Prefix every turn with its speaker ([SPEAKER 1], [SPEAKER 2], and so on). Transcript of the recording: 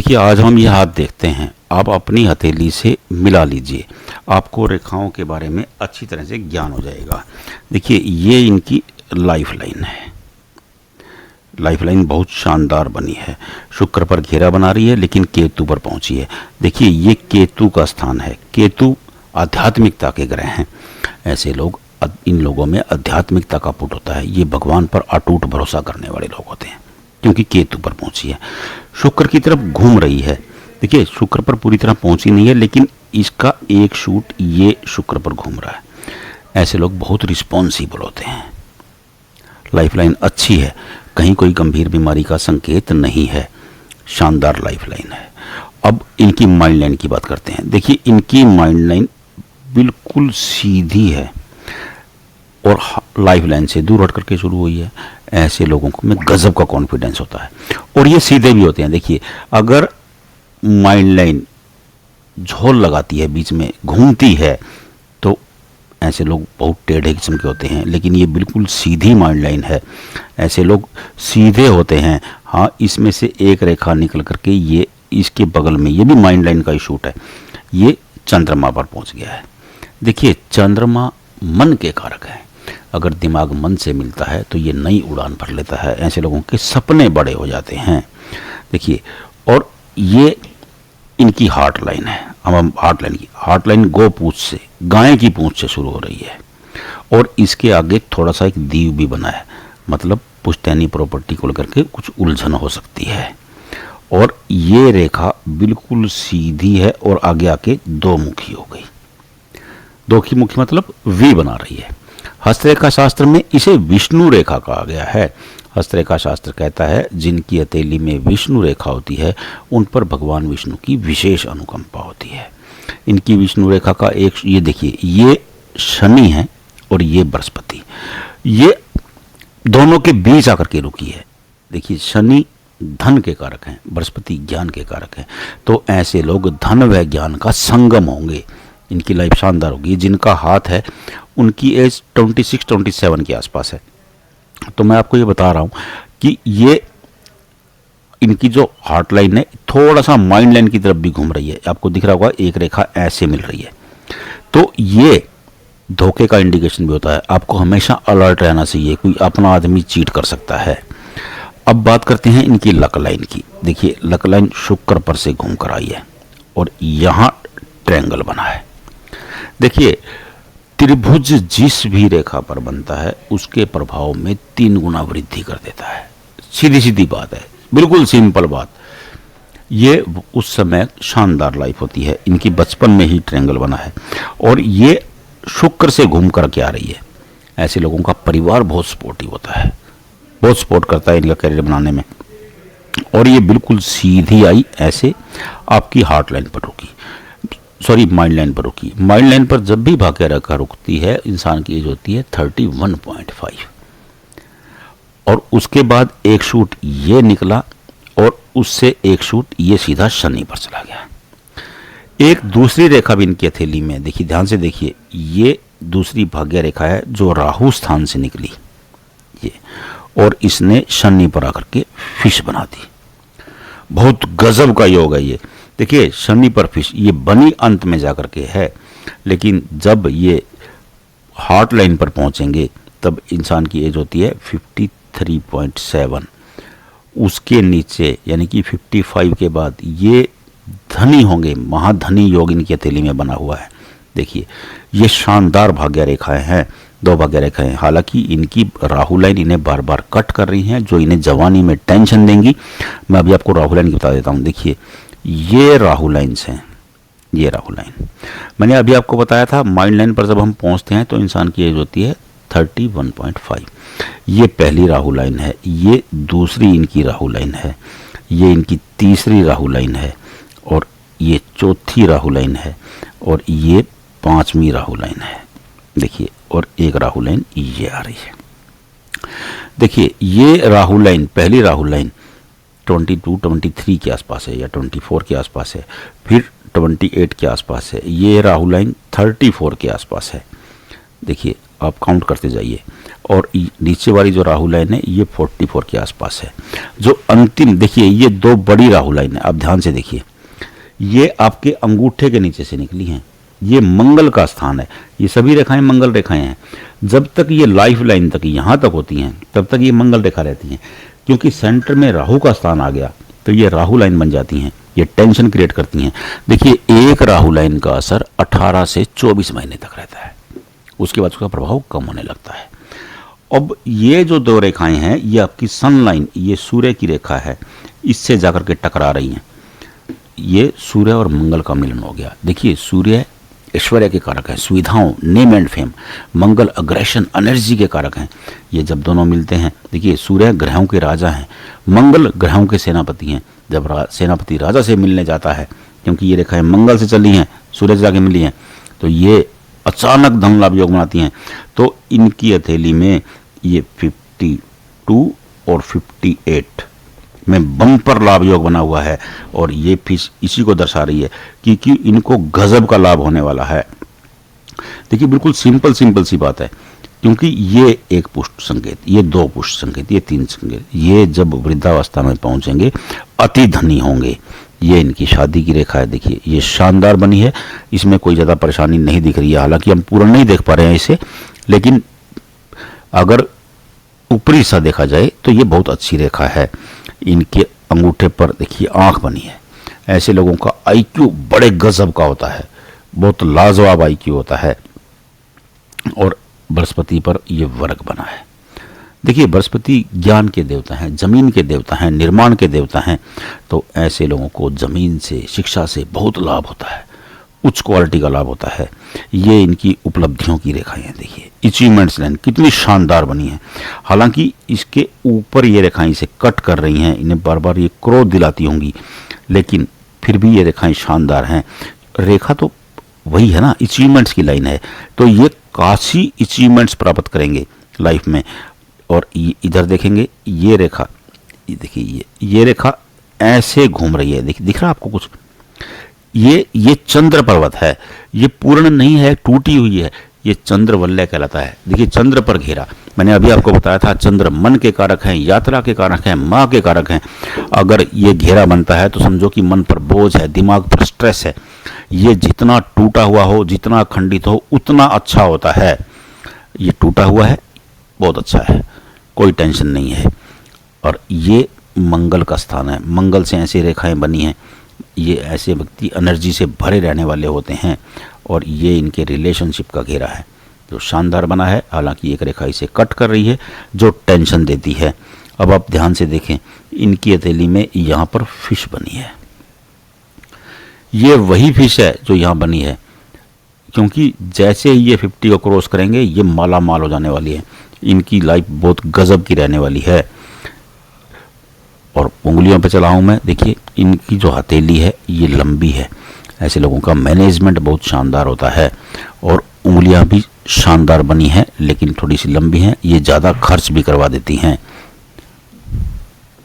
[SPEAKER 1] देखिए, आज हम ये हाथ देखते हैं। आप अपनी हथेली से मिला लीजिए, आपको रेखाओं के बारे में अच्छी तरह से ज्ञान हो जाएगा। देखिए, ये इनकी लाइफ लाइन है। लाइफ लाइन बहुत शानदार बनी है। शुक्र पर घेरा बना रही है, लेकिन केतु पर पहुंची है। देखिए, ये केतु का स्थान है। केतु आध्यात्मिकता के ग्रह हैं। ऐसे लोग, इन लोगों में आध्यात्मिकता का पुट होता है। ये भगवान पर अटूट भरोसा करने वाले लोग होते हैं, क्योंकि केतु पर पहुंची है। शुक्र की तरफ घूम रही है। देखिए, शुक्र पर पूरी तरह पहुंची नहीं है, लेकिन इसका एक शूट ये शुक्र पर घूम रहा है। ऐसे लोग बहुत रिस्पॉन्सिबल होते हैं। लाइफलाइन अच्छी है, कहीं कोई गंभीर बीमारी का संकेत नहीं है। शानदार लाइफलाइन है। अब इनकी माइंड लाइन की बात करते हैं। देखिए, इनकी माइंड लाइन बिल्कुल सीधी है और लाइफ लाइन से दूर हट करके शुरू हुई है। ऐसे लोगों को में गजब का कॉन्फिडेंस होता है और ये सीधे भी होते हैं। देखिए, अगर माइंड लाइन झोल लगाती है, बीच में घूमती है, तो ऐसे लोग बहुत टेढ़े किस्म के होते हैं। लेकिन ये बिल्कुल सीधी माइंड लाइन है। ऐसे लोग सीधे होते हैं। हाँ, इसमें से एक रेखा निकल करके ये इसके बगल में, ये भी माइंड लाइन का ही शूट है, ये चंद्रमा पर पहुंच गया है। देखिए, चंद्रमा मन के कारक है। अगर दिमाग मन से मिलता है तो ये नई उड़ान भर लेता है। ऐसे लोगों के सपने बड़े हो जाते हैं। देखिए, और ये इनकी हार्ट लाइन है। हम हार्ट लाइन गो पूंछ से, गाय की पूंछ से शुरू हो रही है और इसके आगे थोड़ा सा एक दीव भी बना है। मतलब पुश्तैनी प्रॉपर्टी को लेकर के कुछ उलझन हो सकती है। और ये रेखा बिल्कुल सीधी है और आगे आके दो मुखी हो गई। दो की मुखी मतलब वी बना रही है। हस्तरेखा शास्त्र में इसे विष्णु रेखा कहा गया है। हस्तरेखा शास्त्र कहता है, जिनकी हथेली में विष्णु रेखा होती है उन पर भगवान विष्णु की विशेष अनुकंपा होती है। इनकी विष्णु रेखा का एक, ये देखिए, ये शनि है और ये बृहस्पति, ये दोनों के बीच आकर के रुकी है। देखिए, शनि धन के कारक हैं, बृहस्पति ज्ञान के कारक हैं। तो ऐसे लोग धन व ज्ञान का संगम होंगे। इनकी लाइफ शानदार होगी। जिनका हाथ है उनकी एज 26-27 के आसपास है। तो मैं आपको ये बता रहा हूँ कि ये इनकी जो हार्ट लाइन है थोड़ा सा माइंड लाइन की तरफ भी घूम रही है। आपको दिख रहा होगा, एक रेखा ऐसे मिल रही है। तो ये धोखे का इंडिकेशन भी होता है। आपको हमेशा अलर्ट रहना चाहिए, कोई अपना आदमी चीट कर सकता है। अब बात करते हैं इनकी लक लाइन की। देखिए, लक लाइन शुक्र पर से घूम कर आई है और यहाँ ट्रायंगल बना है। देखिए, त्रिभुज जिस भी रेखा पर बनता है उसके प्रभाव में 3 गुना वृद्धि कर देता है। सीधी सीधी बात है, बिल्कुल सिंपल बात। ये उस समय शानदार लाइफ होती है। इनकी बचपन में ही ट्रायंगल बना है और ये शुक्र से घूम कर के आ रही है। ऐसे लोगों का परिवार बहुत सपोर्टिव होता है, बहुत सपोर्ट करता है इनका करियर बनाने में। और ये बिल्कुल सीधी आई, ऐसे आपकी हार्ट लाइन पर रुकी, सॉरी माइंड लाइन पर रुकी। माइंड लाइन पर जब भी भाग्य रेखा रुकती है, इंसान की एज होती है 31.5 और उसके बाद एक शूट ये निकला और उससे एक शूट ये सीधा शनि पर चला गया। एक दूसरी रेखा भी इनकी हथेली में, देखिए ध्यान से देखिए, ये दूसरी भाग्य रेखा है जो राहु स्थान से निकली ये, और इसने शनि पर आकर के फिश बना दी। बहुत गजब का योग है ये। देखिए, शनि पर फिश, ये बनी अंत में जाकर के है, लेकिन जब ये हार्ट लाइन पर पहुंचेंगे तब इंसान की एज होती है 53.7। उसके नीचे यानी कि 55 के बाद ये धनी होंगे। महाधनी योग इनकी हथेली में बना हुआ है। देखिए, ये शानदार भाग्य रेखाएं हैं, 2 भाग्य रेखाएं। हालांकि इनकी राहु लाइन इन्हें बार बार कट कर रही हैं, जो इन्हें जवानी में टेंशन देंगी। मैं अभी आपको राहु लाइन की बता देता हूँ। देखिए, ये राहु लाइन्स हैं, ये राहु लाइन मैंने अभी आपको बताया था। माइंड लाइन पर जब हम पहुंचते हैं तो इंसान की एज होती है 31.5। ये पहली राहु लाइन है, ये दूसरी इनकी राहु लाइन है, ये इनकी तीसरी राहु लाइन है और ये चौथी राहु लाइन है और ये 5वीं राहु लाइन है। देखिए, और एक राहु लाइन ये आ रही है। देखिए, ये राहु लाइन, पहली राहु लाइन 22-23 के आसपास है या 24 के आसपास है, फिर 28 के आसपास है। ये राहु लाइन 34 के आसपास है। देखिए, आप काउंट करते जाइए। और नीचे वाली जो राहु लाइन है ये 44 के आसपास है। जो अंतिम देखिए ये 2 बड़ी राहु लाइन है, आप ध्यान से देखिए, ये आपके अंगूठे के नीचे से निकली हैं। ये मंगल का स्थान है, ये सभी रेखाएं मंगल रेखाएं हैं। जब तक ये लाइफ लाइन तक यहाँ तक होती हैं तब तक ये मंगल रेखा रहती हैं। क्योंकि सेंटर में राहु का स्थान आ गया तो ये राहु लाइन बन जाती हैं, ये टेंशन क्रिएट करती हैं। देखिए एक राहु लाइन का असर 18 से 24 महीने तक रहता है, उसके बाद उसका प्रभाव कम होने लगता है। अब ये जो 2 रेखाएं हैं ये आपकी सन लाइन, ये सूर्य की रेखा है, इससे जाकर के टकरा रही हैं। ये सूर्य और मंगल का मिलन हो गया। देखिए सूर्य ऐश्वर्य के कारक है, सुविधाओं, name and fame. Mangal aggression, energy के कारक हैं। ये जब दोनों मिलते हैं, देखिए सूर्य ग्रहों के राजा हैं, मंगल ग्रहों के सेनापति हैं। जब सेनापति राजा से मिलने जाता है, क्योंकि ये रेखाएं मंगल से चली हैं, सूर्य से जाके मिली हैं, तो ये अचानक धन लाभ योग बनाती हैं। तो इनकी हथेली में ये 52 और 58 में बम्पर लाभ योग बना हुआ है। और ये फिश इसी को दर्शा रही है क्योंकि इनको गजब का लाभ होने वाला है। देखिए बिल्कुल सिंपल सी बात है, क्योंकि ये एक पुष्ट संकेत, ये 2 पुष्ट संकेत, ये 3 संकेत, ये जब वृद्धावस्था में पहुंचेंगे अति धनी होंगे। ये इनकी शादी की रेखा है। देखिए ये शानदार बनी है, इसमें कोई ज़्यादा परेशानी नहीं दिख रही है। हालांकि हम पूरा नहीं देख पा रहे हैं इसे, लेकिन अगर ऊपरी सा देखा जाए तो ये बहुत अच्छी रेखा है। इनके अंगूठे पर देखिए आंख बनी है। ऐसे लोगों का आईक्यू बड़े गजब का होता है, बहुत लाजवाब आईक्यू होता है। और बृहस्पति पर ये वर्ग बना है। देखिए बृहस्पति ज्ञान के देवता हैं, जमीन के देवता हैं, निर्माण के देवता हैं। तो ऐसे लोगों को जमीन से, शिक्षा से बहुत लाभ होता है, उच्च क्वालिटी का लाभ होता है। ये इनकी उपलब्धियों की रेखाएं हैं। देखिए अचीवमेंट्स लाइन कितनी शानदार बनी है। हालांकि इसके ऊपर ये रेखाएं इसे कट कर रही हैं, इन्हें बार बार ये क्रोध दिलाती होंगी, लेकिन फिर भी ये रेखाएं शानदार हैं। रेखा तो वही है ना, अचीवमेंट्स की लाइन है, तो ये काफ़ी अचीवमेंट्स प्राप्त करेंगे लाइफ में। और इधर देखेंगे ये रेखा, देखिए ये रेखा ऐसे घूम रही है। देखिए दिख रहा आपको कुछ, ये चंद्र पर्वत है, ये पूर्ण नहीं है, टूटी हुई है, ये चंद्र वलय कहलाता है। देखिए चंद्र पर घेरा, मैंने अभी आपको बताया था चंद्र मन के कारक हैं, यात्रा के कारक हैं, माँ के कारक हैं। अगर ये घेरा बनता है तो समझो कि मन पर बोझ है, दिमाग पर स्ट्रेस है। ये जितना टूटा हुआ हो, जितना खंडित हो, उतना अच्छा होता है। ये टूटा हुआ है, बहुत अच्छा है, कोई टेंशन नहीं है। और ये मंगल का स्थान है, मंगल से ऐसी रेखाएं बनी हैं। ये ऐसे व्यक्ति एनर्जी से भरे रहने वाले होते हैं। और ये इनके रिलेशनशिप का घेरा है जो शानदार बना है। हालांकि एक रेखा इसे कट कर रही है जो टेंशन देती है। अब आप ध्यान से देखें, इनकी हथेली में यहाँ पर फिश बनी है। ये वही फिश है जो यहाँ बनी है, क्योंकि जैसे ही ये 50 को क्रॉस करेंगे ये माला माल हो जाने वाली है। इनकी लाइफ बहुत गजब की रहने वाली है। और उंगलियों पे चला हूँ मैं, देखिए इनकी जो हथेली है ये लंबी है। ऐसे लोगों का मैनेजमेंट बहुत शानदार होता है। और उंगलियां भी शानदार बनी हैं, लेकिन थोड़ी सी लंबी हैं, ये ज़्यादा खर्च भी करवा देती हैं।